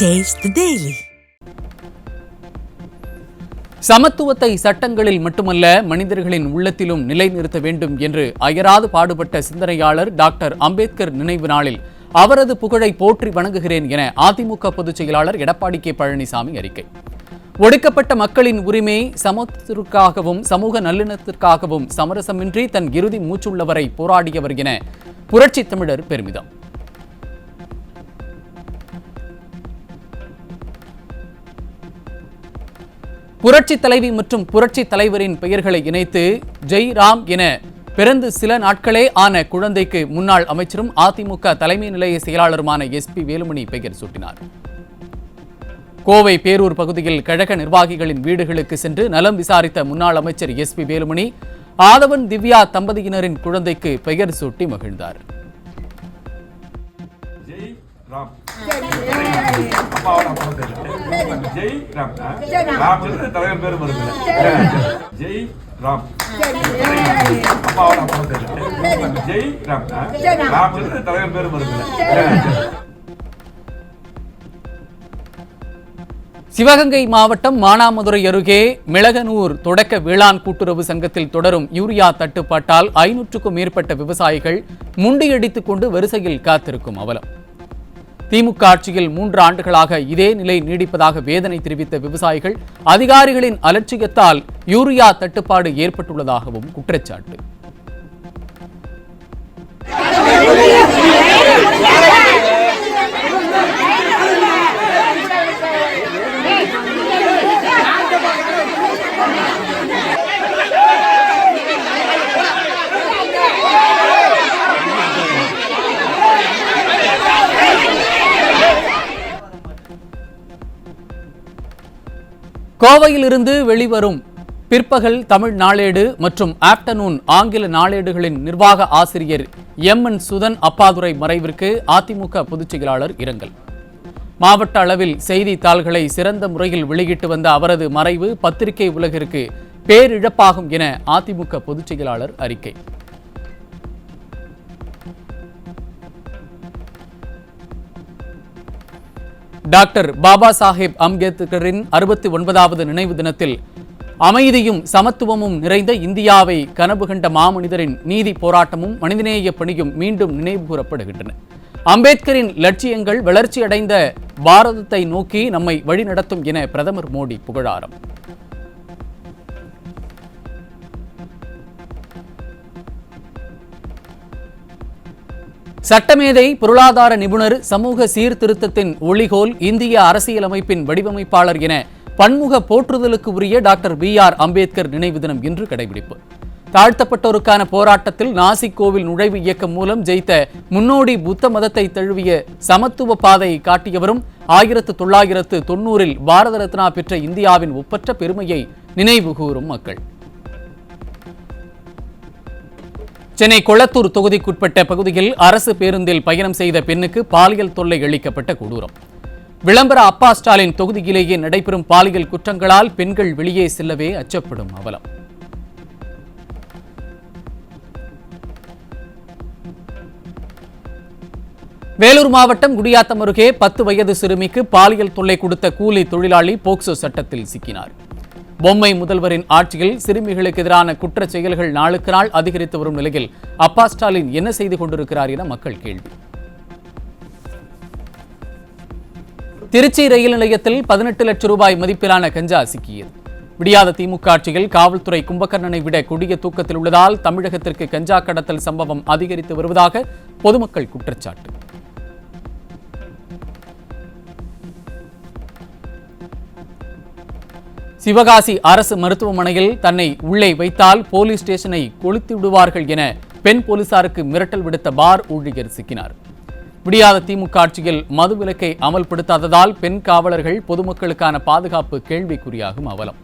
Taste the Daily. சமத்துவத்தை சட்டங்களில் மட்டுமல்ல மனிதர்களின் உள்ளத்திலும் நிலைநிறுத்த வேண்டும் என்று அயராது பாடுபட்ட சிந்தனையாளர் டாக்டர் அம்பேத்கர் நினைவு நாளில் அவரது புகழை போற்றி வணங்குகிறேன் என அதிமுக பொதுச் செயலாளர் எடப்பாடி கே பழனிசாமி அறிக்கை. ஒடுக்கப்பட்ட மக்களின் உரிமை சமத்துவத்திற்காகவும் சமூக நல்லிணத்திற்காகவும் சமரசமின்றி தன் இறுதி மூச்சுள்ளவரை போராடியவர் என புரட்சி தமிழர் பெருமிதம். புரட்சி தலைவி மற்றும் புரட்சி தலைவரின் பெயர்களை இணைத்து ஜெய் ராம் என பிறந்து சில நாட்களே ஆன குழந்தைக்கு முன்னாள் அமைச்சரும் அதிமுக தலைமை நிலைய செயலாளருமான SP வேலுமணி பெயர் சூட்டினார். கோவை பேரூர் பகுதியில் கழக நிர்வாகிகளின் வீடுகளுக்கு சென்று நலம் விசாரித்த முன்னாள் அமைச்சர் SP வேலுமணி ஆதவன் திவ்யா தம்பதியினரின் குழந்தைக்கு பெயர் சூட்டி மகிழ்ந்தார். சிவகங்கை மாவட்டம் மானாமதுரை அருகே மிளகனூர் தொடக்க வேளாண் கூட்டுறவு சங்கத்தில் தொடரும் யூரியா தட்டுப்பாட்டால் 500க்கும் மேற்பட்ட விவசாயிகள் முண்டியடித்துக் கொண்டு வரிசையில் காத்திருக்கும் அவலம். திமுக ஆட்சியில் 3 ஆண்டுகளாக இதே நிலை நீடிப்பதாக வேதனை தெரிவித்த விவசாயிகள் அதிகாரிகளின் அலட்சியத்தால் யூரியா தட்டுப்பாடு ஏற்பட்டுள்ளதாகவும் குற்றச்சாட்டு. கோவையிலிருந்து வெளிவரும் பிற்பகல் தமிழ் நாளேடு மற்றும் ஆப்டர்நூன் ஆங்கில நாளேடுகளின் நிர்வாக ஆசிரியர் MN சுதன் அப்பாதுரை மறைவிற்கு அதிமுக பொதுச் செயலாளர் இரங்கல். மாவட்ட அளவில் செய்தித்தாள்களை சிறந்த முறையில் வெளியிட்டு வந்த அவரது மறைவு பத்திரிகை உலகிற்கு பேரிழப்பாகும் என அதிமுக பொதுச் செயலாளர் அறிக்கை. டாக்டர் பாபா சாஹேப் அம்பேத்கரின் 69வது நினைவு தினத்தில் அமைதியும் சமத்துவமும் நிறைந்த இந்தியாவை கனவு கண்ட மாமனிதரின் நீதி போராட்டமும் மனிதநேய பணியும் மீண்டும் நினைவு கூறப்படுகின்றன. அம்பேத்கரின் லட்சியங்கள் வளர்ச்சியடைந்த பாரதத்தை நோக்கி நம்மை வழிநடத்தும் என பிரதமர் மோடி புகழாரம். சட்டமேதை, பொருளாதார நிபுணர், சமூக சீர்திருத்தத்தின் ஒளிகோல், இந்திய அரசியலமைப்பின் வடிவமைப்பாளர் என பன்முக போற்றுதலுக்கு உரிய டாக்டர் BR அம்பேத்கர் நினைவு தினம் இன்று கடைபிடிப்பு. தாழ்த்தப்பட்டோருக்கான போராட்டத்தில் நாசிக் கோவில் நுழைவு இயக்கம் மூலம் ஜெயித்த முன்னோடி புத்த மதத்தை தழுவிய சமத்துவ பாதையை காட்டியவரும் 1990 பாரத ரத்னா பெற்ற இந்தியாவின் ஒப்பற்ற பெருமையை நினைவு கூறும் மக்கள். சென்னை கொளத்தூர் தொகுதிக்குட்பட்ட பகுதியில் அரசு பேருந்தில் பயணம் செய்த பெண்ணுக்கு பாலியல் தொல்லை அளிக்கப்பட்ட கொடூரம். விளம்பர அப்பா ஸ்டாலின் தொகுதியிலேயே நடைபெறும் பாலியல் குற்றங்களால் பெண்கள் வெளியே செல்லவே அச்சப்படும் அவலம். வேலூர் மாவட்டம் குடியாத்தம் அருகே 10 வயது சிறுமிக்கு பாலியல் தொல்லை கொடுத்த கூலி தொழிலாளி போக்சோ சட்டத்தில் சிக்கினார். பொம்மை முதல்வரின் ஆட்சியில் சிறுமிகளுக்கு எதிரான குற்ற செயல்கள் நாளுக்கு நாள் அதிகரித்து வரும் நிலையில் அப்பா ஸ்டாலின் என்ன செய்து கொண்டிருக்கிறார் என மக்கள் கேள்வி. திருச்சி ரயில் நிலையத்தில் 18 லட்சம் ரூபாய் மதிப்பிலான கஞ்சா சிக்கியது. விடியாத திமுக ஆட்சியில் காவல்துறை கும்பகர்ணனை விட கொடிய தூக்கத்தில் உள்ளதால் தமிழகத்திற்கு கஞ்சா கடத்தல் சம்பவம் அதிகரித்து வருவதாக பொதுமக்கள் குற்றச்சாட்டு. சிவகாசி அரசு மருத்துவமனையில் தன்னை உள்ளே வைத்தால் போலீஸ் ஸ்டேஷனை கொளுத்தி விடுவார்கள் என பெண் போலீசாருக்கு மிரட்டல் விடுத்த பார் ஊழியர் சிக்கினார். விடியாத திமுக ஆட்சியில் மது விலக்கை அமல்படுத்தாததால் பெண் காவலர்கள் பொதுமக்களுக்கான பாதுகாப்பு கேள்விக்குறியாகும் அவலம்.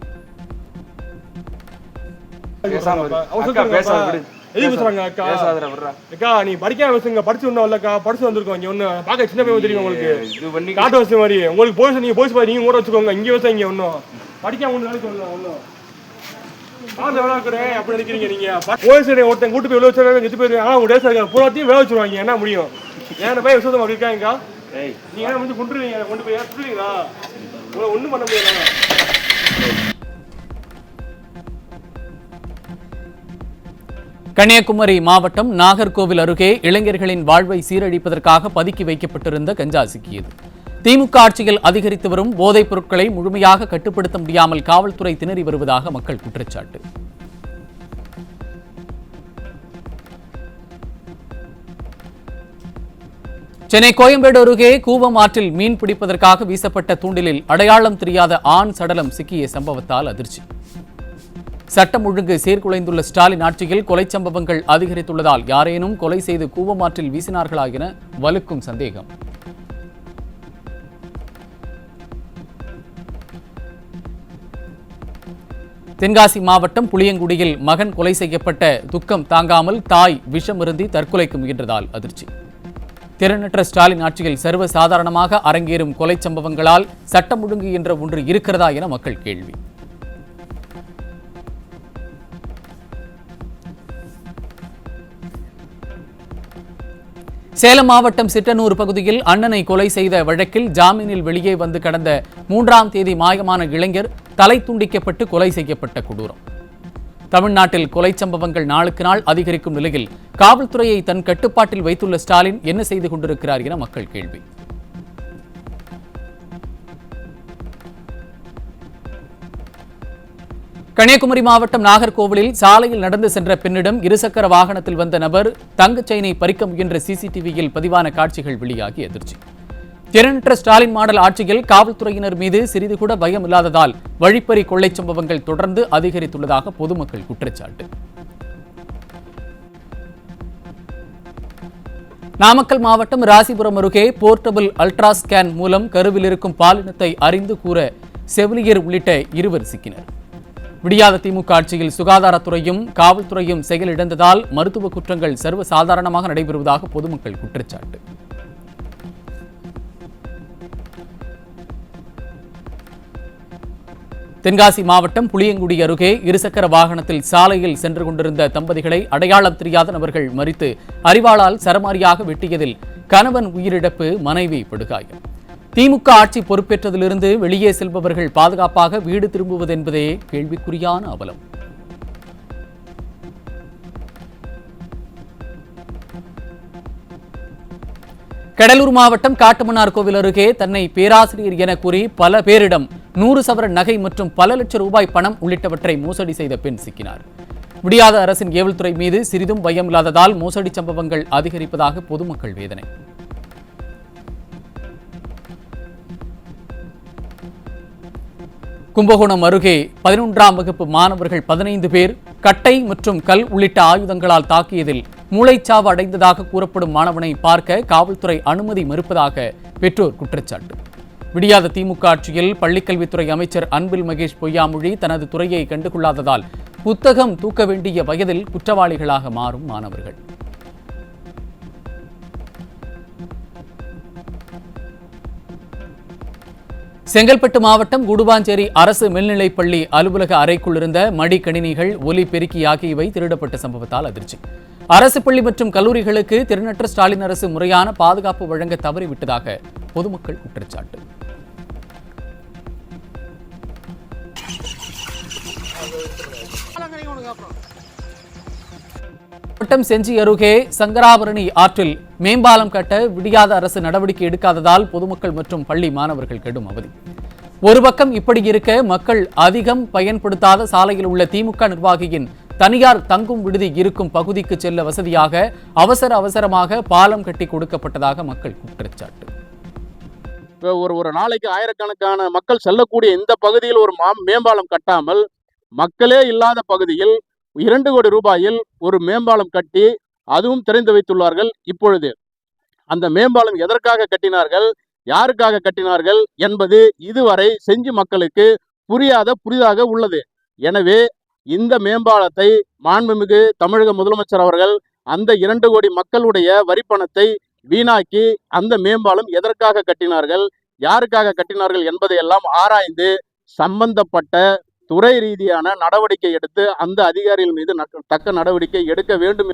நீ படிக்காம படிச்சு படிச்சு வந்திருக்கோம். இங்க ஒண்ணு பாக்க சின்ன பையன் தெரியும் உங்களுக்கு. காட்டு வசதி மாதிரி உங்களுக்கு போலீஸ், நீங்க போலீஸ் பாரு, நீங்க கூட வச்சுக்கோங்க. இங்க வச்சா இங்க ஒன்னும் படிக்காம ஒண்ணு நாளைக்கு ஒன்னும் அப்படி நினைக்கிறீங்க நீங்க. போலீஸ் ஒருத்தன் கூட்டு போய் விளையாச்சு போயிருக்காங்க. ஆனா உங்க பூராத்தையும் வேலை வச்சிருவாங்க. என்ன முடியும்? ஏன்னா போய் விசுவாசம் அப்படி இருக்காங்க. நீங்க வந்து கொண்டுருவீங்க, கொண்டு போய் சுடுவீங்களா? உங்களை ஒண்ணும் பண்ண முடியாது. கன்னியாகுமரி மாவட்டம் நாகர்கோவில் அருகே இளைஞர்களின் வாழ்வை சீரழிப்பதற்காக பதுக்கி வைக்கப்பட்டிருந்த கஞ்சா சிக்கியது. திமுக ஆட்சியில் அதிகரித்து வரும் போதைப் பொருட்களை முழுமையாக கட்டுப்படுத்த முடியாமல் காவல்துறை திணறி வருவதாக மக்கள் குற்றச்சாட்டு. சென்னை கோயம்பேடு அருகே கூவம் ஆற்றில் மீன் பிடிப்பதற்காக வீசப்பட்ட தூண்டிலில் அடையாளம் தெரியாத ஆண் சடலம் சிக்கிய சம்பவத்தால் அதிர்ச்சி. சட்டம் ஒழுங்கு சீர்குலைந்துள்ள ஸ்டாலின் ஆட்சியில் கொலை சம்பவங்கள் அதிகரித்துள்ளதால் யாரேனும் கொலை செய்து கூவம் ஆற்றில் வீசினார்களா என வலுக்கும் சந்தேகம். தென்காசி மாவட்டம் புளியங்குடியில் மகன் கொலை செய்யப்பட்ட துக்கம் தாங்காமல் தாய் விஷமருந்தி தற்கொலைக்கு முயன்றதால் அதிர்ச்சி. திறனற்ற ஸ்டாலின் ஆட்சியில் சர்வசாதாரணமாக அரங்கேறும் கொலை சம்பவங்களால் சட்டம் ஒழுங்கு என்ற ஒன்று இருக்கிறதா என மக்கள் கேள்வி. சேலம் மாவட்டம் சிட்டனூர் பகுதியில் அண்ணனை கொலை செய்த வழக்கில் ஜாமீனில் வெளியே வந்து கடந்த 3ஆம் தேதி மாயமான இளைஞர் தலை துண்டிக்கப்பட்டு கொலை செய்யப்பட்ட கொடூரம். தமிழ்நாட்டில் கொலை சம்பவங்கள் நாளுக்கு நாள் அதிகரிக்கும் நிலையில் காவல்துறையை தன் கட்டுப்பாட்டில் வைத்துள்ள ஸ்டாலின் என்ன செய்து கொண்டிருக்கிறார் என மக்கள் கேள்வி. கன்னியாகுமரி மாவட்டம் நாகர்கோவிலில் சாலையில் நடந்து சென்ற பெண்ணிடம் இருசக்கர வாகனத்தில் வந்த நபர் தங்கச் செயினை பறிக்க முயன்ற சிசிடிவியில் பதிவான காட்சிகள் வெளியாகி அதிர்ச்சி. திறனற்ற ஸ்டாலின் மாடல் ஆட்சியில் காவல்துறையினர் மீது சிறிது கூட பயம் இல்லாததால் வழிப்பறி கொள்ளை சம்பவங்கள் தொடர்ந்து அதிகரித்துள்ளதாக பொதுமக்கள் குற்றச்சாட்டு. நாமக்கல் மாவட்டம் ராசிபுரம் அருகே போர்ட்டபிள் அல்ட்ரா ஸ்கேன் மூலம் கருவில் இருக்கும் பாலினத்தை அறிந்து கூற செவிலியர் உள்ளிட்ட 2 சிக்கினர். விடியாத திமுக ஆட்சியில் சுகாதாரத்துறையும் காவல்துறையும் செயலிழந்ததால் மருத்துவ குற்றங்கள் சர்வசாதாரணமாக நடைபெறுவதாக பொதுமக்கள் குற்றச்சாட்டு. தென்காசி மாவட்டம் புளியங்குடி அருகே இருசக்கர வாகனத்தில் சாலையில் சென்று கொண்டிருந்த தம்பதிகளை அடையாளம் தெரியாத நபர்கள் மறித்து அரிவாளால் சரமாரியாக வெட்டியதில் கணவன் உயிரிழப்பு, மனைவி படுகாயம். திமுக ஆட்சி பொறுப்பேற்றதிலிருந்து வெளியே செல்பவர்கள் பாதுகாப்பாக வீடு திரும்புவது என்பதே கேள்விக்குறியான அவலம். கடலூர் மாவட்டம் காட்டுமன்னார் கோவில் அருகே தன்னை பேராசிரியர் என கூறி பல பேரிடம் 100 சவரன் நகை மற்றும் பல லட்சம் ரூபாய் பணம் உள்ளிட்டவற்றை மோசடி செய்த பெண் சிக்கினார். விடியாத அரசின் ஏவல்துறை மீது சிறிதும் பயம் இல்லாததால் மோசடி சம்பவங்கள் அதிகரிப்பதாக பொதுமக்கள் வேதனை. கும்பகோணம் அருகே 11ஆம் வகுப்பு மாணவர்கள் 15 பேர் கட்டை மற்றும் கல் உள்ளிட்ட ஆயுதங்களால் தாக்கியதில் மூளைச்சாவு அடைந்ததாக கூறப்படும் மாணவனை பார்க்க காவல்துறை அனுமதி மறுப்பதாக பெற்றோர் குற்றச்சாட்டு. விடியாத திமுக ஆட்சியில் பள்ளிக்கல்வித்துறை அமைச்சர் அன்பில் மகேஷ் பொய்யாமொழி தனது துறையை கண்டுகொள்ளாததால் புத்தகம் தூக்க வேண்டிய வயதில் குற்றவாளிகளாக மாறும் மாணவர்கள். செங்கல்பட்டு மாவட்டம் குடுவாஞ்சேரி அரசு மேல்நிலைப்பள்ளி அலுவலக அறைக்குள் இருந்த மடிக்கணினிகள், ஒலி பெருக்கி ஆகியவை திருடப்பட்ட சம்பவத்தால் அதிர்ச்சி. அரசு பள்ளி மற்றும் கல்லூரிகளுக்கு திறனற்ற ஸ்டாலின் அரசு முறையான பாதுகாப்பு வழங்க தவறிவிட்டதாக பொதுமக்கள் குற்றச்சாட்டு. மாவட்டம் செஞ்சி அருகே சங்கராபரணி ஆற்றில் மேம்பாலம் கட்ட விடியாத அரசு நடவடிக்கை எடுக்காததால் பொதுமக்கள் மற்றும் பள்ளி மாணவர்கள் கடும் அவதி. ஒரு பக்கம் இப்படி இருக்க, மக்கள் அதிகம் பயன்படுத்தாத சாலையில் உள்ள திமுக நிர்வாகியின் தனியார் தங்கும் விடுதி இருக்கும் பகுதிக்கு செல்ல வசதியாக அவசரமாக பாலம் கட்டி கொடுக்கப்பட்டதாக மக்கள் குற்றச்சாட்டு. ஒரு நாளைக்கு ஆயிரக்கணக்கான மக்கள் செல்லக்கூடிய இந்த பகுதியில் ஒரு மேம்பாலம் கட்டாமல், மக்களே இல்லாத பகுதியில் 2 கோடி ரூபாயில் ஒரு மேம்பாலம் கட்டி அதுவும் திறந்து வைத்துள்ளார்கள். இப்பொழுது அந்த மேம்பாலம் எதற்காக கட்டினார்கள், யாருக்காக கட்டினார்கள் என்பது இதுவரை செஞ்சி மக்களுக்கு புரிதாக உள்ளது. எனவே இந்த மேம்பாலத்தை மாண்புமிகு தமிழக முதலமைச்சர் அவர்கள் அந்த 2 கோடி மக்களுடைய வரிப்பணத்தை வீணாக்கி அந்த மேம்பாலம் எதற்காக கட்டினார்கள், யாருக்காக கட்டினார்கள் என்பதையெல்லாம் ஆராய்ந்து சம்பந்தப்பட்ட துறை ரீதியான நடவடிக்கை எடுத்து அந்த அதிகாரிகள் மீது தக்க நடவடிக்கை எடுக்க வேண்டும்.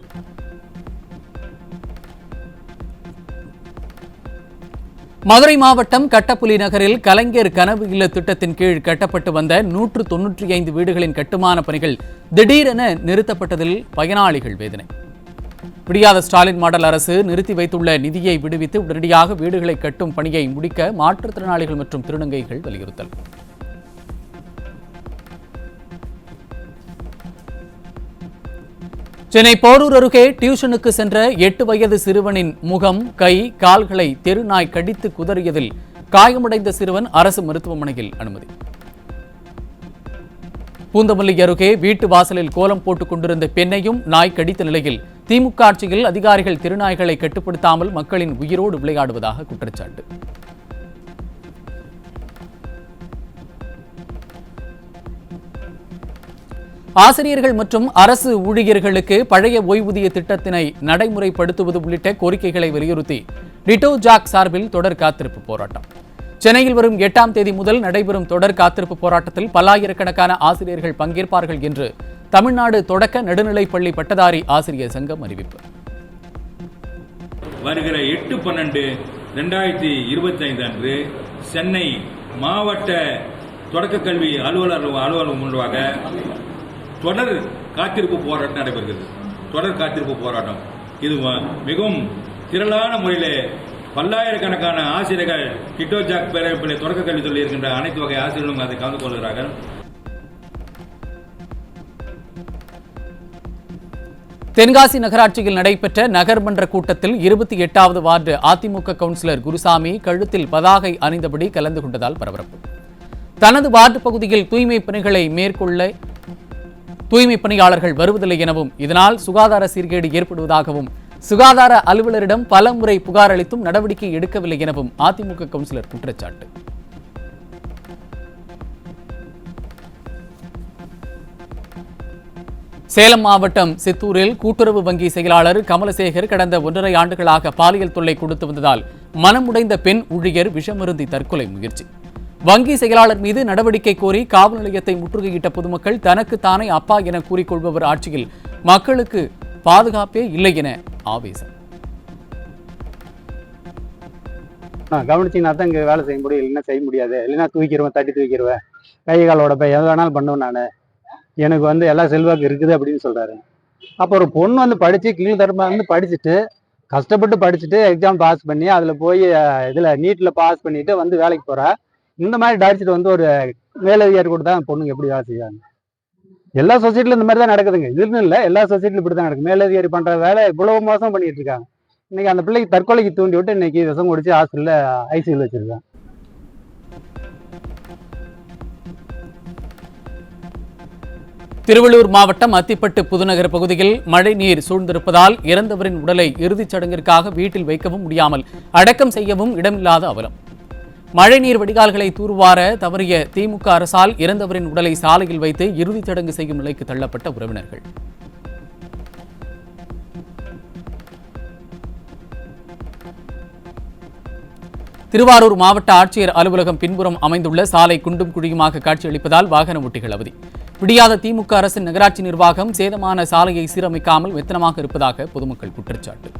மதுரை மாவட்டம் கட்டப்புலி நகரில் கலைஞர் கனவு இல்ல திட்டத்தின் கீழ் கட்டப்பட்டு வந்த 195 வீடுகளின் கட்டுமான பணிகள் திடீரென நிறுத்தப்பட்டதில் பயனாளிகள் வேதனை. விடியாத ஸ்டாலின் மாடல் அரசு நிறுத்தி வைத்துள்ள நிதியை விடுவித்து உடனடியாக வீடுகளை கட்டும் பணியை முடிக்க மாற்றுத்திறனாளிகள் மற்றும் திருநங்கைகள் வலியுறுத்தல். சென்னை போரூர் அருகே டியூஷனுக்கு சென்ற 8 வயது சிறுவனின் முகம், கை, கால்களை தெருநாய் கடித்து குதறியதில் காயமடைந்த சிறுவன் அரசு மருத்துவமனையில் அனுமதி. பூந்தமல்லி அருகே வீட்டு வாசலில் கோலம் போட்டுக் கொண்டிருந்த பெண்ணையும் நாய் கடித்த நிலையில் திமுக ஆட்சியில் அதிகாரிகள் தெருநாய்களை கட்டுப்படுத்தாமல் மக்களின் உயிரோடு விளையாடுவதாக குற்றச்சாட்டு. ஆசிரியர்கள் மற்றும் அரசு ஊழியர்களுக்கு பழைய ஓய்வூதிய திட்டத்தினை நடைமுறைப்படுத்துவது உள்ளிட்ட கோரிக்கைகளை வலியுறுத்தி டிட்டோ ஜாக் சார்பில் தொடர் காத்திருப்பு போராட்டம். சென்னையில் வரும் 8ஆம் தேதி முதல் நடைபெறும் தொடர் காத்திருப்பு போராட்டத்தில் பல்லாயிரக்கணக்கான ஆசிரியர்கள் பங்கேற்பார்கள் என்று தமிழ்நாடு தொடக்க நடுநிலைப்பள்ளி பட்டதாரி ஆசிரியர் சங்கம் அறிவிப்பு. வருகிற 8/12/2025 அன்று சென்னை மாவட்ட தொடக்க கல்வி அலுவலகம் முன்பாக தொடர் காத்திருப்பு போராட்டம் நடைபெறுகிறது. தொடர் காத்திருப்பு போராட்டம் இது மிகவும் திரளான முறையிலே பல்லாயிரக்கணக்கான ஆசிரியர்கள் டிட்டோ ஜாக் பேரவைப்பள்ளி தொடக்க கல்வித்துறையில் இருக்கின்ற அனைத்து வகை ஆசிரியர்களும் அதை கலந்து கொள்கிறார்கள். தென்காசி நகராட்சியில் நடைபெற்ற நகர்மன்ற கூட்டத்தில் 28வது வார்டு அதிமுக கவுன்சிலர் குருசாமி கழுத்தில் பதாகை அணிந்தபடி கலந்து கொண்டதால் பரபரப்பு. தனது வார்டு பகுதியில் தூய்மை பணிகளை மேற்கொள்ள தூய்மை பணியாளர்கள் வருவதில்லை எனவும் இதனால் சுகாதார சீர்கேடு ஏற்படுவதாகவும் சுகாதார அலுவலரிடம் பல முறை புகார் அளித்தும் நடவடிக்கை எடுக்கவில்லை எனவும் அதிமுக கவுன்சிலர் குற்றச்சாட்டு. சேலம் மாவட்டம் சித்தூரில் கூட்டுறவு வங்கி செயலாளர் கமலசேகர் கடந்த 1.5 ஆண்டுகளாக பாலியல் தொல்லை கொடுத்து வந்ததால் மனமுடைந்த பெண் ஊழியர் விஷமருந்தி தற்கொலை முயற்சி. வங்கி செயலாளர் மீது நடவடிக்கை கோரி காவல் நிலையத்தை முற்றுகையிட்ட பொதுமக்கள் தனக்கு தானே அப்பா என கூறிக்கொள்பவர் ஆட்சியில் மக்களுக்கு பாதுகாப்பே இல்லை என ஆவேசம். கவனிச்சிங்கன்னா தான் இங்கே வேலை செய்ய முடியும், இல்லைன்னா செய்ய முடியாது, இல்லைன்னா தூக்கிடுவேன், தட்டி தூக்கிடுவேன், கை காலோட போய் எது வேணாலும் பண்ணுவேன், நான் எனக்கு எல்லா செல்வாக்கு இருக்குது அப்படின்னு சொல்றாரு. அப்போ ஒரு பொண்ணு படிச்சு கீழ்தரமா படிச்சுட்டு கஷ்டப்பட்டு படிச்சுட்டு எக்ஸாம் பாஸ் பண்ணி அதில் போய் நீட்டில் பாஸ் பண்ணிட்டு வேலைக்கு போறா. இந்த மாதிரி டார்ச்சிட்டு ஒரு மேலதிகாரி கூட தான் பொண்ணுங்க எப்படி வேலை செய்வாங்க. எல்லா சொசைட்டிலும் இந்த மாதிரி தான் நடக்குதுங்க. இதுன்னு இல்லை, எல்லா சொசைட்டிலும் இப்படி தான் நடக்குது. மேலதிகாரி பண்ற வேலை இவ்வளவு மோசம் பண்ணிட்டு இருக்காங்க. இன்னைக்கு அந்த பிள்ளைக்கு தற்கொலைக்கு தூண்டி விட்டு இன்னைக்கு விஷம் குடிச்சு ஹாஸ்பிட்டல்ல ஐசியூல வச்சிருக்காங்க. திருவள்ளூர் மாவட்டம் அத்திப்பட்டு புதுநகர் பகுதியில் மழை நீர் சூழ்ந்திருப்பதால் இறந்தவரின் உடலை இறுதிச் சடங்கிற்காக வீட்டில் வைக்கவும் முடியாமல் அடக்கம் செய்யவும் இடமில்லாத அவலம். மழைநீர் வடிகால்களை தூர்வார தவறிய திமுக அரசால் இறந்தவரின் உடலை சாலையில் வைத்து இறுதிச் சடங்கு செய்யும் நிலைக்கு தள்ளப்பட்ட உறவினர்கள். திருவாரூர் மாவட்ட ஆட்சியர் அலுவலகம் பின்புறம் அமைந்துள்ள சாலை குண்டும் குழியுமாக காட்சியளிப்பதால் வாகன ஓட்டிகள் அவதி. விடியாத திமுக அரசின் நகராட்சி நிர்வாகம் சேதமான சாலையை சீரமைக்காமல் மெத்தனமாக இருப்பதாக பொதுமக்கள் குற்றச்சாட்டு.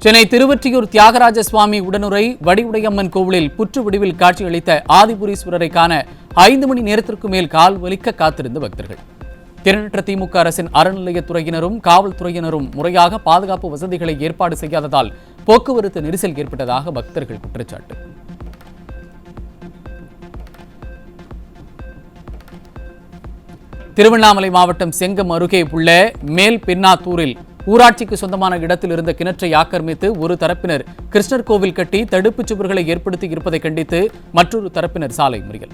சென்னை திருவொற்றியூர் தியாகராஜ சுவாமி உடனுரை வடிவுடையம்மன் கோவிலில் புற்று வடிவில் காட்சியளித்த ஆதிபுரீஸ்வரரை காண 5 மணி நேரத்திற்கு மேல் கால் வலிக்க காத்திருந்த பக்தர்கள். திறனற்ற திமுக அரசின் அறநிலையத்துறையினரும் காவல்துறையினரும் முறையாக பாதுகாப்பு வசதிகளை ஏற்பாடு செய்யாததால் போக்குவரத்து நெரிசல் ஏற்பட்டதாக பக்தர்கள் குற்றச்சாட்டு. திருவண்ணாமலை மாவட்டம் செங்கம் அருகே உள்ள மேல் பெண்ணாத்தூரில் ஊராட்சிக்கு சொந்தமான இடத்தில் இருந்த கிணற்றை ஆக்கிரமித்து ஒரு தரப்பினர் கிருஷ்ணர் கோவில் கட்டி தடுப்புச் சுவர்களை ஏற்படுத்தி இருப்பதை கண்டித்து மற்றொரு தரப்பினர் சாலை மறியல்.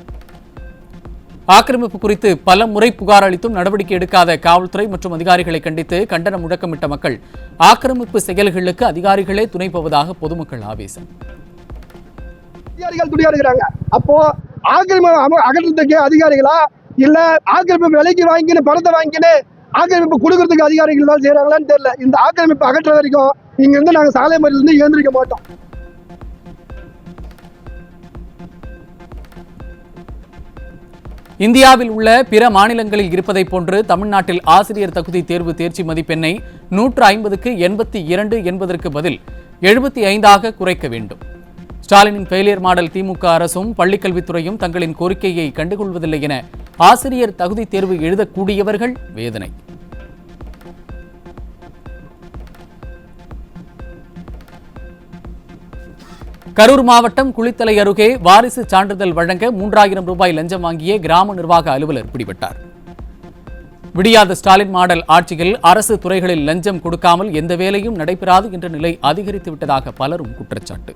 ஆக்கிரமிப்பு குறித்து பல முறை புகார் அளித்தும் நடவடிக்கை எடுக்காத காவல்துறை மற்றும் அதிகாரிகளை கண்டித்து கண்டன முழக்கமிட்ட மக்கள் ஆக்கிரமிப்பு செயல்களுக்கு அதிகாரிகளே துணை போவதாக பொதுமக்கள் ஆவேசம். அதிகாரிகள் துணையா இருக்கிறாங்க. அப்போ ஆக்கிரமிப்பு அகற்றத்துக்கு அதிகாரிகளா இல்ல ஆக்கிரமிப்பு விலைக்கு வாங்கின்னு பணத்தை வாங்கின்னு ஆக்கிரமிப்பு கொடுக்கறதுக்கு அதிகாரிகள் தான் செய்யறாங்களான்னு தெரியல. இந்த ஆக்கிரமிப்பு அகற்ற வரைக்கும் இங்க இருந்து நாங்க சாலை மறியல இருந்து எழுந்திருக்க மாட்டோம். இந்தியாவில் உள்ள பிற மாநிலங்களில் இருப்பதைப் போன்று தமிழ்நாட்டில் ஆசிரியர் தகுதி தேர்வு தேர்ச்சி மதிப்பெண்ணை 150க்கு 82 என்பதற்கு பதில் 75ஆக குறைக்க வேண்டும். ஸ்டாலினின் ஃபெயிலியர் மாடல் திமுக அரசும் பள்ளிக்கல்வித்துறையும் தங்களின் கோரிக்கையை கண்டுகொள்வதில்லை என ஆசிரியர் தகுதி தேர்வு எழுதக்கூடியவர்கள் வேதனை. கரூர் மாவட்டம் குளித்தலை அருகே வாரிசு சான்றிதழ் வழங்க 3000 ரூபாய் லஞ்சம் வாங்கிய கிராம நிர்வாக அலுவலர் பிடிபட்டார். விடியாத ஸ்டாலின் மாடல் ஆட்சியில் அரசு துறைகளில் லஞ்சம் கொடுக்காமல் எந்த வேலையும் நடைபெறாது என்ற நிலை அதிகரித்து விட்டதாக பலரும் குற்றச்சாட்டு.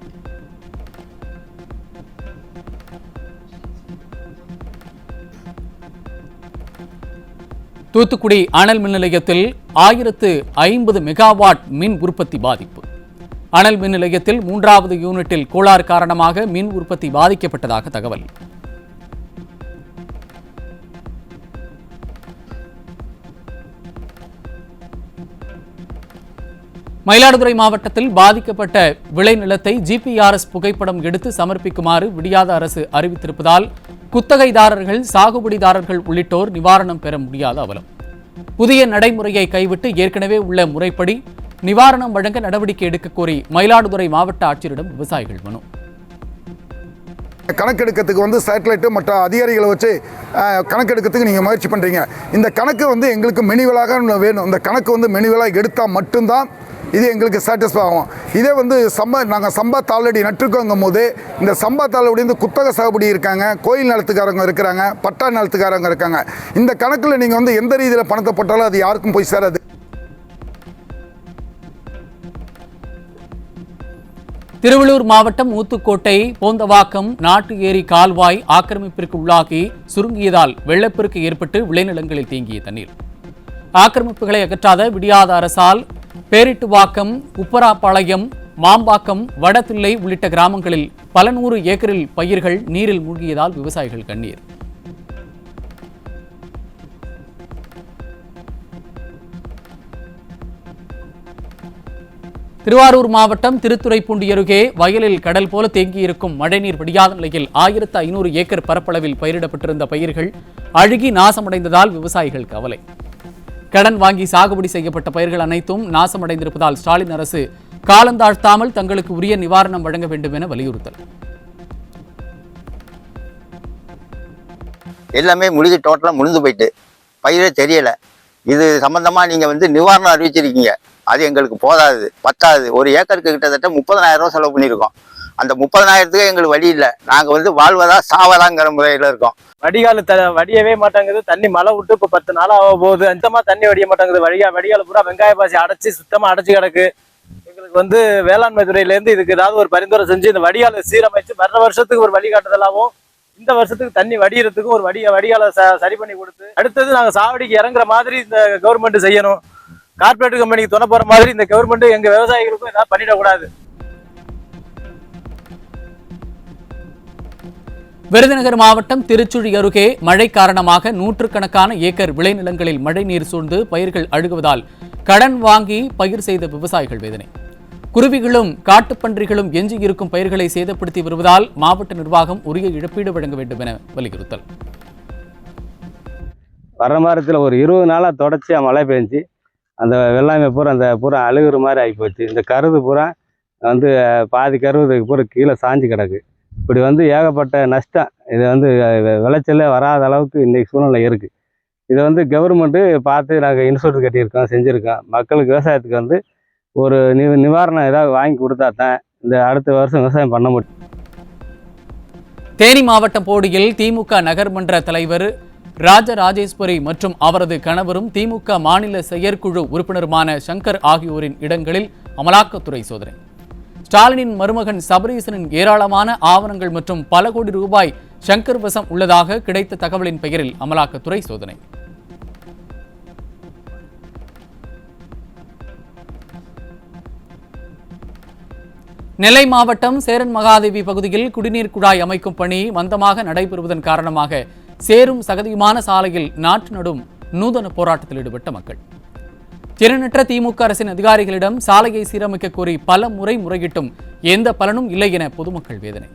தூத்துக்குடி அனல் மின் நிலையத்தில் 1050 மெகாவாட் மின் உற்பத்தி பாதிப்பு. அனல் மின் நிலையத்தில் 3வது யூனிட்டில் கோளாறு காரணமாக மின் உற்பத்தி பாதிக்கப்பட்டதாக தகவல். மயிலாடுதுறை மாவட்டத்தில் பாதிக்கப்பட்ட விளைநிலத்தை GPRS புகைப்படம் எடுத்து சமர்ப்பிக்குமாறு விடியாத அரசு அறிவித்திருப்பதால் குத்தகைதாரர்கள், சாகுபடிதாரர்கள் உள்ளிட்டோர் நிவாரணம் பெற முடியாத அவலம். புதிய நடைமுறையை கைவிட்டு ஏற்கனவே உள்ள முறைப்படி நிவாரணம் வழங்க நடவடிக்கை எடுக்க கோரி மயிலாடுதுறை மாவட்ட ஆட்சியரிடம் விவசாயிகள் மனு. கணக்கெடுக்கிறதுக்கு சேட்டலைட்டு மற்ற அதிகாரிகளை வச்சு கணக்கெடுக்கிறதுக்கு நீங்கள் முயற்சி பண்ணுறீங்க. இந்த கணக்கு எங்களுக்கு மெனுவலாக வேணும். இந்த கணக்கு மெனுவலாக எடுத்தால் மட்டும்தான் இது எங்களுக்கு சாட்டிஸ்ஃபை ஆகும். இதே நாங்கள் சம்பா தாளடி நட்டுருக்கோங்கும் போது இந்த சம்பா தாளடி குத்தக சாகுபடி இருக்காங்க, கோயில் நிலத்துக்காரங்க இருக்கிறாங்க, பட்டா நிலத்துக்காரங்க இருக்காங்க. இந்த கணக்கில் நீங்கள் எந்த ரீதியில் பணத்தை போட்டாலும் அது யாருக்கும் போய் சேராது. திருவள்ளூர் மாவட்டம் ஊத்துக்கோட்டை போந்தவாக்கம் நாட்டு ஏரி கால்வாய் ஆக்கிரமிப்பிற்கு உள்ளாகி சுருங்கியதால் வெள்ளப்பெருக்கு ஏற்பட்டு விளைநிலங்களில் தேங்கிய தண்ணீர். ஆக்கிரமிப்புகளை அகற்றாத விடியாத அரசால் பேரிட்டுவாக்கம், உப்பராப்பாளையம், மாம்பாக்கம், வடதில்லை உள்ளிட்ட கிராமங்களில் பல 100 ஏக்கரில் பயிர்கள் நீரில் மூழ்கியதால் விவசாயிகள் கண்ணீர். திருவாரூர் மாவட்டம் திருத்துறைப்பூண்டி அருகே வயலில் கடல் போல தேங்கியிருக்கும் மழைநீர் வடியாத நிலையில் 1500 ஏக்கர் பரப்பளவில் பயிரிடப்பட்டிருந்த பயிர்கள் அழுகி நாசமடைந்ததால் விவசாயிகள் கவலை. கடன் வாங்கி சாகுபடி செய்யப்பட்ட பயிர்கள் அனைத்தும் நாசமடைந்திருப்பதால் ஸ்டாலின் அரசு காலந்தாழ்த்தாமல் தங்களுக்கு உரிய நிவாரணம் வழங்க வேண்டும் என வலியுறுத்தல். எல்லாமே முழுகி டோட்டலாக முழுந்து போயிட்டு பயிரே தெரியல. இது சம்பந்தமா நீங்க நிவாரணம் அறிவிச்சிருக்கீங்க, அது எங்களுக்கு போதாது, பத்தாது. ஒரு ஏக்கருக்கு கிட்டத்தட்ட 30,000 ரூபா செலவு பண்ணியிருக்கோம். அந்த 30,000த்துக்கு எங்களுக்கு வழி இல்லை. நாங்கள் வாழ்வதா சாவதாங்கிற முறையில் இருக்கோம். வடிகால் வடியவே மாட்டாங்குது. தண்ணி மழை விட்டு இப்போ 10 நாள் ஆக போகுது. சுத்தமாக தண்ணி வடிய மாட்டாங்குது. வடிகால் பூரா வெங்காய பாசி அடைச்சி சுத்தமாக அடைச்சி கிடக்கு. எங்களுக்கு வேளாண்மை துறையிலேருந்து இதுக்கு ஏதாவது ஒரு பரிந்துரை செஞ்சு இந்த வடிகாலை சீரமைச்சு வர்ற வருஷத்துக்கு ஒரு வழிகாட்டுதலாகவும் இந்த வருஷத்துக்கு தண்ணி வடிகிறதுக்கும் ஒரு வடிகாலை சரி பண்ணி கொடுத்து அடுத்தது நாங்கள் சாவடிக்கு இறங்குற மாதிரி இந்த கவர்மெண்ட் செய்யணும். கார்பரேட் கம்பெனிக்கு துணை போற மாதிரி இந்த கவர்மெண்ட் எங்க விவசாயிகளுக்கும் ஏதாவது பண்ணிடக்கூடாது. விருதுநகர் மாவட்டம் திருச்சுழி அருகே மழை காரணமாக 100கணக்கான ஏக்கர் விளைநிலங்களில் மழை நீர் சூழ்ந்து பயிர்கள் அழுகுவதால் கடன் வாங்கி பயிர் செய்த விவசாயிகள் வேதனை. குருவிகளும் காட்டுப்பன்றிகளும் எஞ்சியிருக்கும் பயிர்களை சேதப்படுத்தி வருவதால் மாவட்ட நிர்வாகம் உரிய இழப்பீடு வழங்க வேண்டும் என வலியுறுத்தல். வர வாரத்தில் ஒரு 20 நாளாக தொடர்ச்சியாக மழை பெஞ்சு அந்த வெள்ளாமை பூரா அழுகுற மாதிரி ஆகிப்போச்சு. இந்த கருது பூரா பாதி கருது பூரா கீழே சாஞ்சு கிடக்கு. இப்படி ஏகப்பட்ட நஷ்டம். இது விளைச்சலே வராத அளவுக்கு இன்றைக்கி சூழ்நிலை இருக்குது. இதை கவர்மெண்ட்டு பார்த்து நாங்கள் இன்சூரன்ஸ் கட்டியிருக்கோம், செஞ்சுருக்கோம். மக்களுக்கு விவசாயத்துக்கு ஒரு நிவாரணம் ஏதாவது வாங்கி கொடுத்தா தான் இந்த அடுத்த வருஷம் விவசாயம் பண்ண முடியும். தேனி மாவட்டம் போடியில் திமுக நகர்மன்ற தலைவர் ராஜராஜேஸ்வரி மற்றும் அவரது கணவரும் திமுக மாநில செயற்குழு உறுப்பினருமான சங்கர் ஆகியோரின் இடங்களில் அமலாக்கத்துறை சோதனை. ஸ்டாலினின் மருமகன் சபரீசனின் ஏராளமான ஆவணங்கள் மற்றும் பல கோடி ரூபாய் சங்கர் வசம் உள்ளதாக கிடைத்த தகவலின் பெயரில் அமலாக்கத்துறை சோதனை. நெல்லை மாவட்டம் சேரன் மகாதேவி பகுதியில் குடிநீர் குழாய் அமைக்கும் பணி மந்தமாக நடைபெறுவதன் காரணமாக சேரும் சகதியுமான சாலையில் நாற்று நடும் நூதன போராட்டத்தில் ஈடுபட்ட மக்கள். திறனற்ற திமுக அரசின் அதிகாரிகளிடம் சாலையை சீரமைக்க கோரி பல முறை முறையிட்டும் எந்த பலனும் இல்லை என பொதுமக்கள் வேதனை.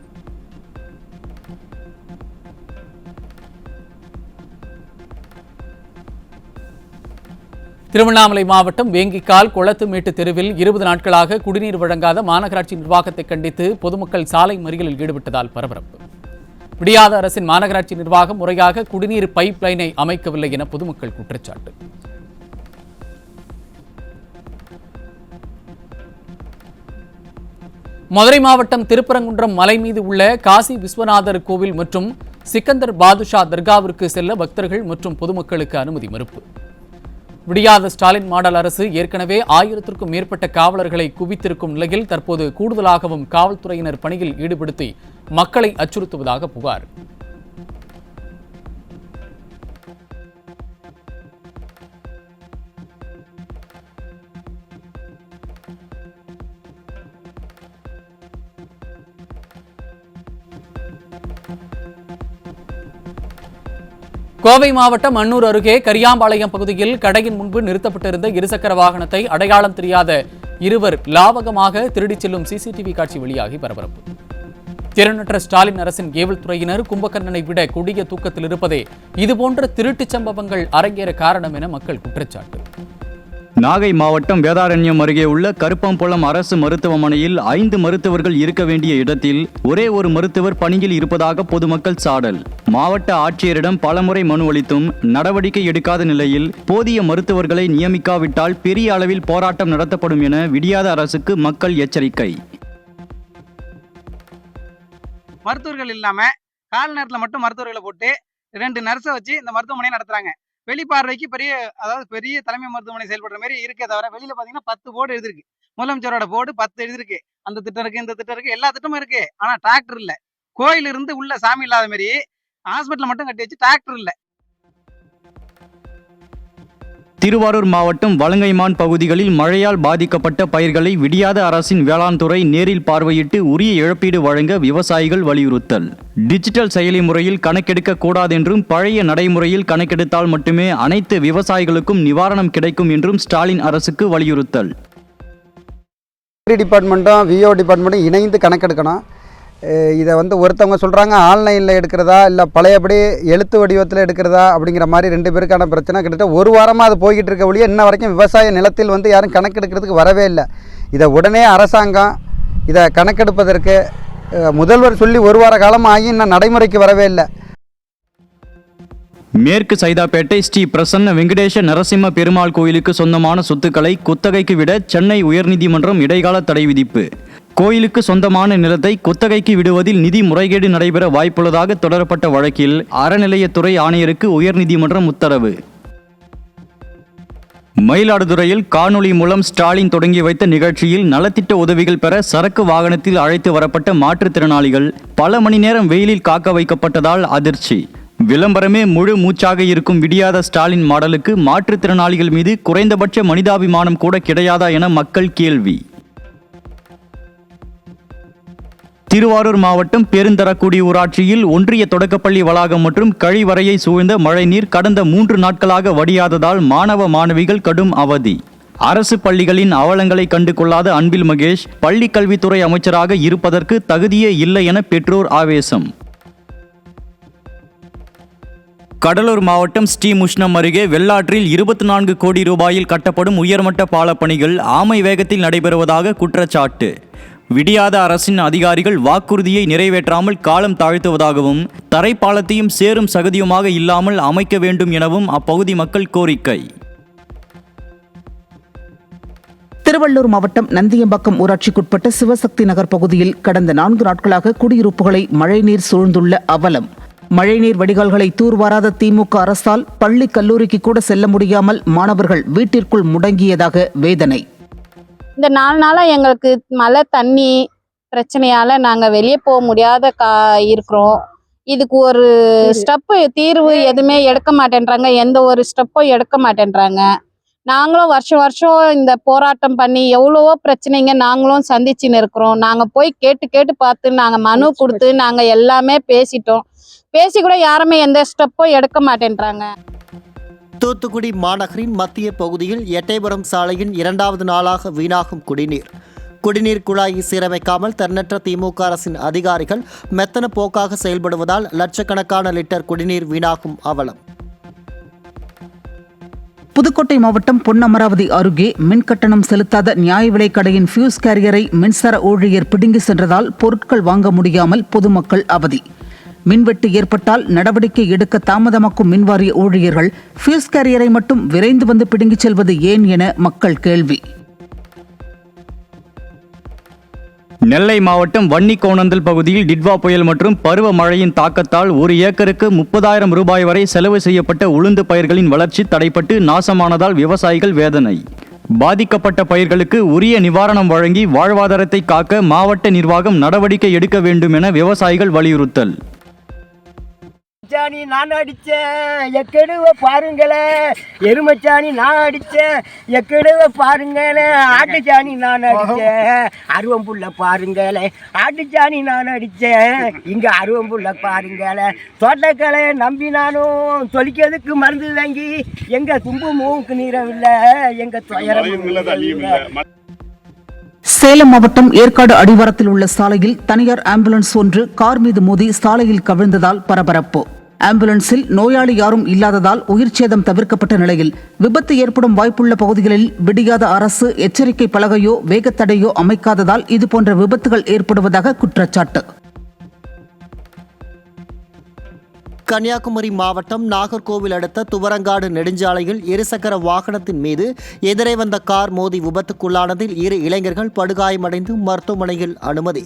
திருவண்ணாமலை மாவட்டம் வேங்கிக்கால் குளத்துமேட்டு தெருவில் 20 நாட்களாக குடிநீர் வழங்காத மாநகராட்சி நிர்வாகத்தை கண்டித்து பொதுமக்கள் சாலை மறியலில் ஈடுபட்டதால் பரபரப்பு. விடியாத அரசின் மாநகராட்சி நிர்வாகம் முறையாக குடிநீர் பைப் லைனை அமைக்கவில்லை என பொதுமக்கள் குற்றச்சாட்டு. மதுரை மாவட்டம் திருப்பரங்குன்றம் மலை மீது உள்ள காசி விஸ்வநாதர் கோவில் மற்றும் சிக்கந்தர் பாதுஷா தர்காவிற்கு செல்ல பக்தர்கள் மற்றும் பொதுமக்களுக்கு அனுமதி மறுப்பு. விடியாத ஸ்டாலின் மாடல் அரசு ஏற்கனவே 1000க்கும் மேற்பட்ட காவலர்களை குவித்திருக்கும் நிலையில் தற்போது கூடுதலாகவும் காவல்துறையினர் பணியில் ஈடுபடுத்தி மக்களை அச்சுறுத்துவதாக புகார். கோவை மாவட்டம் அன்னூர் அருகே கரியாம்பாளையம் பகுதியில் கடையின் முன்பு நிறுத்தப்பட்டிருந்த இருசக்கர வாகனத்தை அடையாளம் தெரியாத இருவர் லாவகமாக திருடிச் செல்லும் சிசிடிவி காட்சி வெளியாகி பரபரப்பு. திறனற்ற ஸ்டாலின் அரசின் ஏவல் துறையினர் கும்பகர்ணனை விட கொடிய தூக்கத்தில் இருப்பதே இதுபோன்ற திருட்டுச் சம்பவங்கள் அரங்கேற காரணம் என மக்கள் குற்றச்சாட்டு. நாகை மாவட்டம் வேதாரண்யம் அருகே உள்ள கருப்பம்புலம் அரசு மருத்துவமனையில் 5 மருத்துவர்கள் இருக்க வேண்டிய இடத்தில் ஒரே ஒரு மருத்துவர் பணியில் இருப்பதாக பொதுமக்கள் சாடல். மாவட்ட ஆட்சியரிடம் பலமுறை மனு அளித்தும் நடவடிக்கை எடுக்காத நிலையில் போதிய மருத்துவர்களை நியமிக்காவிட்டால் பெரிய அளவில் போராட்டம் நடத்தப்படும் என விடியாத அரசுக்கு மக்கள் எச்சரிக்கை. மருத்துவர்கள் இல்லாம கால நேரத்தில் மட்டும் மருத்துவர்களை போட்டு 2 நர்ஸை வச்சு இந்த மருத்துவமனையை நடத்துறாங்க. வெளிப்பார்வைக்கு பெரிய தலைமை மருத்துவமனை செயல்படுற மாதிரி இருக்கே தவிர வெளியில பாத்தீங்கன்னா 10 போர்டு எழுதிருக்கு. முதலமைச்சரோட போர்டு 10 எழுதிருக்கு. அந்த திட்டம் இருக்கு, இந்த திட்டம் இருக்கு, எல்லா திட்டமும் இருக்கு. ஆனா டிராக்டர் இல்ல. கோயில் இருந்து உள்ள சாமி இல்லாத மாதிரி ஹாஸ்பிட்டல் மட்டும் கட்டி வச்சு டிராக்டர் இல்ல. திருவாரூர் மாவட்டம் வலங்கைமான் பகுதிகளில் மழையால் பாதிக்கப்பட்ட பயிர்களை விடியாத அரசின் வேளாண் துறை நேரில் பார்வையிட்டு உரிய இழப்பீடு வழங்க விவசாயிகள் வலியுறுத்தல். டிஜிட்டல் செயலி முறையில் கணக்கெடுக்க கூடாதென்றும் பழைய நடைமுறையில் கணக்கெடுத்தால் மட்டுமே அனைத்து விவசாயிகளுக்கும் நிவாரணம் கிடைக்கும் என்றும் ஸ்டாலின் அரசுக்கு வலியுறுத்தல். டிபார்ட்மெண்ட்டும் விஓ டிபார்ட்மெண்ட்டும் இணைந்து கணக்கெடுக்கணும். இதை ஒருத்தவங்க சொல்கிறாங்க ஆன்லைனில் எடுக்கிறதா இல்லை பழையபடி எழுத்து வடிவத்தில் எடுக்கிறதா அப்படிங்கிற மாதிரி 2 பேருக்கான பிரச்சனை. கிட்டத்தட்ட 1 வாரமாக அது போய்கிட்டு இருக்க ஒழிய இன்ன வரைக்கும் விவசாய நிலத்தில் யாரும் கணக்கெடுக்கிறதுக்கு வரவே இல்லை. இதை உடனே அரசாங்கம் இதை கணக்கெடுப்பதற்கு முதல்வர் சொல்லி 1 வார காலம் ஆகி இன்னும் நடைமுறைக்கு வரவே இல்லை. மேற்கு சைதாப்பேட்டை ஸ்ரீ பிரசன்ன வெங்கடேஷ நரசிம்ம பெருமாள் கோயிலுக்கு சொந்தமான சொத்துக்களை குத்தகைக்கு விட சென்னை உயர்நீதிமன்றம் இடைக்கால தடை விதிப்பு. கோயிலுக்கு சொந்தமான நிலத்தை குத்தகைக்கு விடுவதில் நிதி முறைகேடு நடைபெற வாய்ப்புள்ளதாக தொடரப்பட்ட வழக்கில் அறநிலையத்துறை ஆணையருக்கு உயர்நீதிமன்றம் உத்தரவு. மயிலாடுதுறையில் காணொலி மூலம் ஸ்டாலின் தொடங்கி வைத்த நிகழ்ச்சியில் நலத்திட்ட உதவிகள் பெற சரக்கு வாகனத்தில் அழைத்து வரப்பட்ட மாற்றுத்திறனாளிகள் பல மணி நேரம் வெயிலில் காக்க வைக்கப்பட்டதால் அதிர்ச்சி. விளம்பரமே முழு மூச்சாக இருக்கும் விடியாத ஸ்டாலின் மாடலுக்கு மாற்றுத்திறனாளிகள் மீது குறைந்தபட்ச மனிதாபிமானம் கூட கிடையாதா என மக்கள் கேள்வி. திருவாரூர் மாவட்டம் பெருந்தரக்குடி ஊராட்சியில் ஒன்றிய தொடக்கப்பள்ளி வளாகம் மற்றும் கழிவறையை சூழ்ந்த மழைநீர் கடந்த 3 நாட்களாக வடியாததால் மாணவ மாணவிகள் கடும் அவதி. அரசு பள்ளிகளின் அவலங்களை கண்டு கொள்ளாத அன்பில் மகேஷ் பள்ளி கல்வித்துறை அமைச்சராக இருப்பதற்கு தகுதியே இல்லை என பெற்றோர் ஆவேசம். கடலூர் மாவட்டம் ஸ்ரீமுஷ்ணம் அருகே வெள்ளாற்றில் 24 கோடி ரூபாயில் கட்டப்படும் உயர்மட்ட பாலப்பணிகள் ஆமை வேகத்தில் நடைபெறுவதாக குற்றச்சாட்டு. விடியாத அரசின் அதிகாரிகள் வாக்குறுதியை நிறைவேற்றாமல் காலம் தாழ்த்துவதாகவும் தரைப்பாலத்தையும் சேரும் சகதியுமாக இல்லாமல் அமைக்க வேண்டும் எனவும் அப்பகுதி மக்கள் கோரிக்கை. திருவள்ளூர் மாவட்டம் நந்தியம்பாக்கம் ஊராட்சிக்குட்பட்ட சிவசக்தி நகர் பகுதியில் கடந்த 4 நாட்களாக குடியிருப்புகளை மழைநீர் சூழ்ந்துள்ள அவலம். மழைநீர் வடிகால்களை தூர்வாராத திமுக அரசால் பள்ளி கல்லூரிக்கு கூட செல்ல முடியாமல் மாணவர்கள் வீட்டிற்குள் முடங்கியதாக வேதனை. இந்த 4 நாளாக எங்களுக்கு மழை தண்ணி பிரச்சனையால் நாங்கள் வெளியே போக முடியாத இருக்கிறோம். இதுக்கு ஒரு தீர்வு எதுவுமே எடுக்க மாட்டேன்றாங்க. எந்த ஒரு ஸ்டெப்பும் எடுக்க மாட்டேன்றாங்க. நாங்களும் வருஷம் வருஷம் இந்த போராட்டம் பண்ணி எவ்வளவோ பிரச்சனைங்க நாங்களும் சந்திச்சுன்னு இருக்கிறோம். நாங்கள் போய் கேட்டு பார்த்து நாங்கள் மனு கொடுத்து நாங்கள் எல்லாமே பேசிட்டோம். பேசி கூட யாருமே எந்த ஸ்டெப்பும் எடுக்க மாட்டேன்றாங்க. தூத்துக்குடி மாநகரின் மத்திய பகுதியில் எட்டயபுரம் சாலையின் 2வது நாளாக வீணாகும் குடிநீர் குழாயை சீரமைக்காமல் தன்னற்ற திமுக அரசின் அதிகாரிகள் மெத்தன போக்காக செயல்படுவதால் லட்சக்கணக்கான லிட்டர் குடிநீர் வீணாகும் அவலம். புதுக்கோட்டை மாவட்டம் பொன்னமராவதி அருகே மின்கட்டணம் செலுத்தாத நியாய விலைக் கடையின் ஃபியூஸ் கேரியரை மின்சார ஊழியர் பிடுங்கி சென்றதால் பொருட்கள் வாங்க முடியாமல் பொதுமக்கள் அவதி. மின்வெட்டு ஏற்பட்டால் நடவடிக்கை எடுக்க தாமதமாக்கும் மின்வாரிய ஊழியர்கள் ஃபியூஸ் கேரியரை மட்டும் விரைந்து வந்து பிடுங்கிச் செல்வது ஏன் என மக்கள் கேள்வி. நெல்லை மாவட்டம் வன்னிக்கோணந்தல் பகுதியில் டிட்வா புயல் மற்றும் பருவமழையின் தாக்கத்தால் ஒரு ஏக்கருக்கு 30,000 ரூபாய் வரை செலவு செய்யப்பட்ட உளுந்து பயிர்களின் வளர்ச்சி தடைப்பட்டு நாசமானதால் விவசாயிகள் வேதனை. பாதிக்கப்பட்ட பயிர்களுக்கு உரிய நிவாரணம் வழங்கி வாழ்வாதாரத்தை காக்க மாவட்ட நிர்வாகம் நடவடிக்கை எடுக்க வேண்டும் என விவசாயிகள் வலியுறுத்தல். எருமச்சாணி நான் அடிச்சேன் எக்கெடுவ பாருங்களே, எருமச்சாணி நான் அடிச்சேன் எக்கெடுவ பாருங்களே, ஆட்டுச்சாணி நான் அடிச்சேன் அருவம்புள்ள பாருங்களே, ஆட்டுச்சாணி நான் அடிச்சேன் இங்க அருவம்புள்ள பாருங்களே, தோட்டக்கலை நம்பி நானும் தொலிக்கிறதுக்கு மருந்து வாங்கி எங்க தும்பு மூக்கு நீரவில்லை எங்க துயரம் இல்லை. சேலம் மாவட்டம் ஏற்காடு அடிவாரத்தில் உள்ள சாலையில் தனியார் ஆம்புலன்ஸ் ஒன்று கார் மீது மோதி சாலையில் கவிழ்ந்ததால் பரபரப்பு. ஆம்புலன்ஸில் நோயாளி யாரும் இல்லாததால் உயிர் சேதம் தவிர்க்கப்பட்ட நிலையில் விபத்து ஏற்படும் வாய்ப்புள்ள பகுதிகளில் விடியாத அரசு எச்சரிக்கை பலகையோ வேகத்தடையோ அமைக்காததால் இதுபோன்ற விபத்துகள் ஏற்படுவதாக குற்றச்சாட்டு. கன்னியாகுமரி மாவட்டம் நாகர்கோவில் அடுத்த துவரங்காடு நெடுஞ்சாலையில் இருசக்கர வாகனத்தின் மீது எதிரே வந்த கார் மோதி விபத்துக்குள்ளானதில் 2 இளைஞர்கள் படுகாயமடைந்து மருத்துவமனையில் அனுமதி.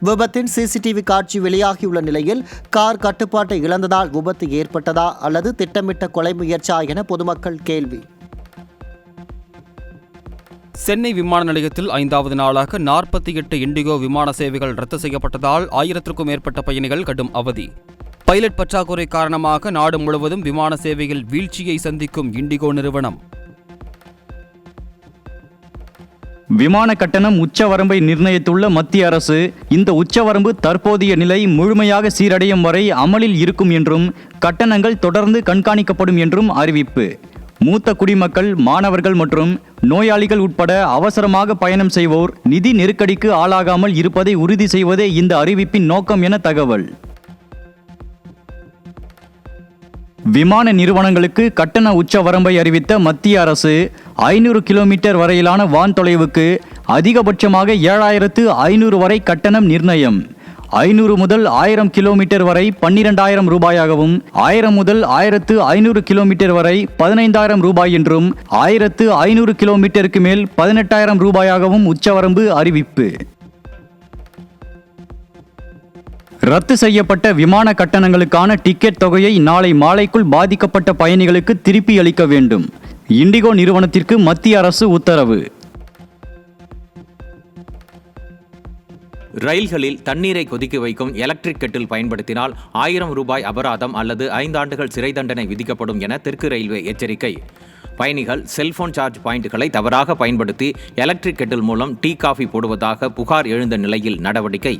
விபத்தின் சிசிடிவி காட்சி வெளியாகியுள்ள நிலையில் கார் கட்டுப்பாட்டை இழந்ததால் விபத்து ஏற்பட்டதா அல்லது திட்டமிட்ட கொலை முயற்சியா என பொதுமக்கள் கேள்வி. சென்னை விமான நிலையத்தில் 5வது நாளாக 48 இண்டிகோ விமான சேவைகள் ரத்து செய்யப்பட்டதால் 1000க்கும் மேற்பட்ட பயணிகள் கடும் அவதி. பைலட் பற்றாக்குறை காரணமாக நாடு முழுவதும் விமான சேவையில் வீழ்ச்சியை சந்திக்கும் இண்டிகோ நிறுவனம். விமான கட்டணம் உச்சவரம்பை நிர்ணயித்துள்ள மத்திய அரசு இந்த உச்சவரம்பு தற்போதைய நிலை முழுமையாக சீரடையும் வரை அமலில் இருக்கும் என்றும் கட்டணங்கள் தொடர்ந்து கண்காணிக்கப்படும் என்றும் அறிவிப்பு. மூத்த குடிமக்கள், மாணவர்கள் மற்றும் நோயாளிகள் உட்பட அவசரமாக பயணம் செய்வோர் நிதி நெருக்கடிக்கு ஆளாகாமல் இருப்பதை உறுதி செய்வதே இந்த அறிவிப்பின் நோக்கம் என தகவல். விமான நிறுவனங்களுக்கு கட்டண உச்ச வரம்பை அறிவித்த மத்திய அரசு 500 கிலோமீட்டர் வரையிலான வான் தொலைவுக்கு அதிகபட்சமாக 7,500 வரை கட்டணம் நிர்ணயம். 500 முதல் 1000 கிலோமீட்டர் வரை 12,000 ரூபாயாகவும், 1000 முதல் 1,500 கிலோமீட்டர் வரை 15,000 ரூபாய் என்றும், 1,500 கிலோமீட்டருக்கு மேல் 18,000 ரூபாயாகவும் உச்சவரம்பு அறிவிப்பு. ரத்து செய்யப்பட்ட விமான கட்டணங்களுக்கான டிக்கெட் தொகையை நாளை மாலைக்குள் பாதிக்கப்பட்ட பயணிகளுக்கு திருப்பி அளிக்க வேண்டும். இண்டிகோ நிறுவனத்திற்கு மத்திய அரசு உத்தரவு. ரயில்களில் தண்ணீரை கொதிக்க வைக்கும் எலக்ட்ரிக் கெட்டில் பயன்படுத்தினால் 1000 ரூபாய் அபராதம் அல்லது 5 ஆண்டுகள் சிறை தண்டனை விதிக்கப்படும் என தெற்கு ரயில்வே எச்சரிக்கை. பயணிகள் செல்போன் சார்ஜ் பாயிண்ட்களை தவறாக பயன்படுத்தி எலக்ட்ரிக் கெட்டில் மூலம் டீ, காஃபி போடுவதாக புகார் எழுந்த நிலையில் நடவடிக்கை.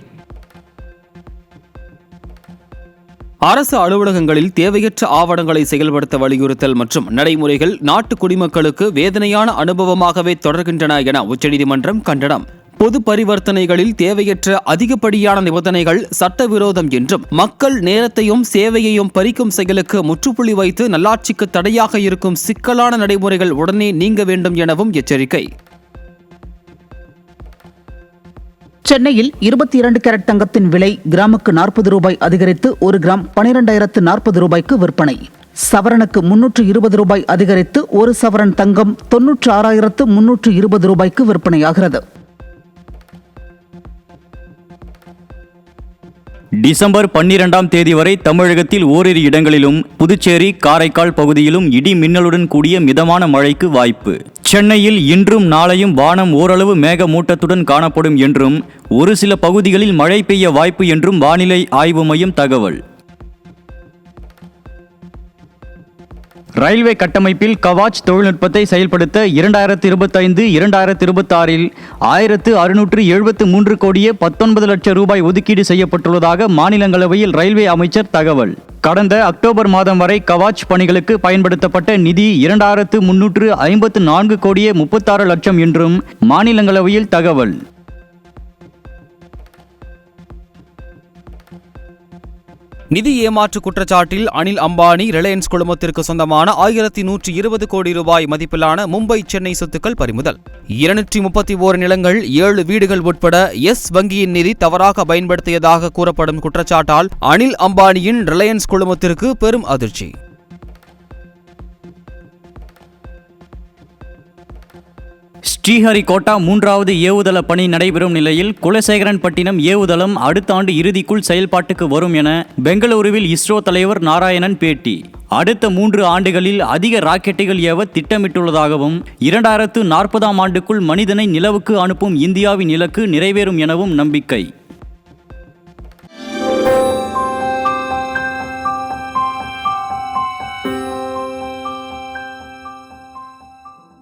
அரசு அலுவலகங்களில் தேவையற்ற ஆவணங்களை செயல்படுத்த வலியுறுத்தல் மற்றும் நடைமுறைகள் நாட்டு குடிமக்களுக்கு வேதனையான அனுபவமாகவே தொடர்கின்றன என உச்சநீதிமன்றம் கண்டனம். பொது பரிவர்த்தனைகளில் தேவையற்ற அதிகப்படியான நிபந்தனைகள் சட்டவிரோதம் என்றும் மக்கள் நேரத்தையும் சேவையையும் பறிக்கும் செயலுக்கு முற்றுப்புள்ளி வைத்து நல்லாட்சிக்கு தடையாக இருக்கும் சிக்கலான நடைமுறைகள் உடனே நீங்க வேண்டும் எனவும் எச்சரிக்கை. சென்னையில் 22 கேரட் தங்கத்தின் விலை கிராமுக்கு 40 ரூபாய் அதிகரித்து 1 கிராம் 12,040 ரூபாய்க்கு விற்பனை. சவரனுக்கு 320 ரூபாய் அதிகரித்து 1 சவரன் தங்கம் 96,320 ரூபாய்க்கு விற்பனையாகிறது. டிசம்பர் 12ஆம் தேதி வரை தமிழகத்தில் ஓரிரு இடங்களிலும், புதுச்சேரி, காரைக்கால் பகுதியிலும் இடி மின்னலுடன் கூடிய மிதமான மழைக்கு வாய்ப்பு. சென்னையில் இன்றும் நாளையும் வானம் ஓரளவு மேகமூட்டத்துடன் காணப்படும் என்றும், ஒரு சில பகுதிகளில் மழை பெய்ய வாய்ப்பு என்றும் வானிலை ஆய்வு மையம் தகவல். ரயில்வே கட்டமைப்பில் கவாச் தொழில்நுட்பத்தை செயல்படுத்த 2025-2026இல் 1,673 கோடியே 19 லட்சம் ரூபாய் ஒதுக்கீடு செய்யப்பட்டுள்ளதாக மாநிலங்களவையில் ரயில்வே அமைச்சர் தகவல். கடந்த அக்டோபர் மாதம் வரை கவாச் பணிகளுக்கு பயன்படுத்தப்பட்ட நிதி 2,354 கோடியே 36 லட்சம் என்றும் மாநிலங்களவையில் தகவல். நிதி ஏமாற்று குற்றச்சாட்டில் அனில் அம்பானி ரிலையன்ஸ் குழுமத்திற்கு சொந்தமான 1120 கோடி ரூபாய் மதிப்பிலான மும்பை சென்னை சொத்துக்கள் பறிமுதல். 231 நிலங்கள் 7 வீடுகள் உட்பட எஸ் வங்கியின் நிதி தவறாக பயன்படுத்தியதாக கூறப்படும் குற்றச்சாட்டால் அனில் அம்பானியின் ரிலையன்ஸ் குழுமத்திற்கு பெரும் அதிர்ச்சி. ஸ்ரீஹரிகோட்டா 3வது ஏவுதள பணி நடைபெறும் நிலையில் குலசேகரன்பட்டினம் ஏவுதளம் அடுத்த ஆண்டு இறுதிக்குள் செயல்பாட்டுக்கு வரும் என பெங்களூருவில் இஸ்ரோ தலைவர் நாராயணன் பேட்டி. அடுத்த 3 ஆண்டுகளில் அதிக ராக்கெட்டுகள் ஏவ திட்டமிட்டுள்ளதாகவும் 2040ஆம் ஆண்டுக்குள் மனிதனை நிலவுக்கு அனுப்பும் இந்தியாவின் இலக்கு நிறைவேறும் எனவும் நம்பிக்கை.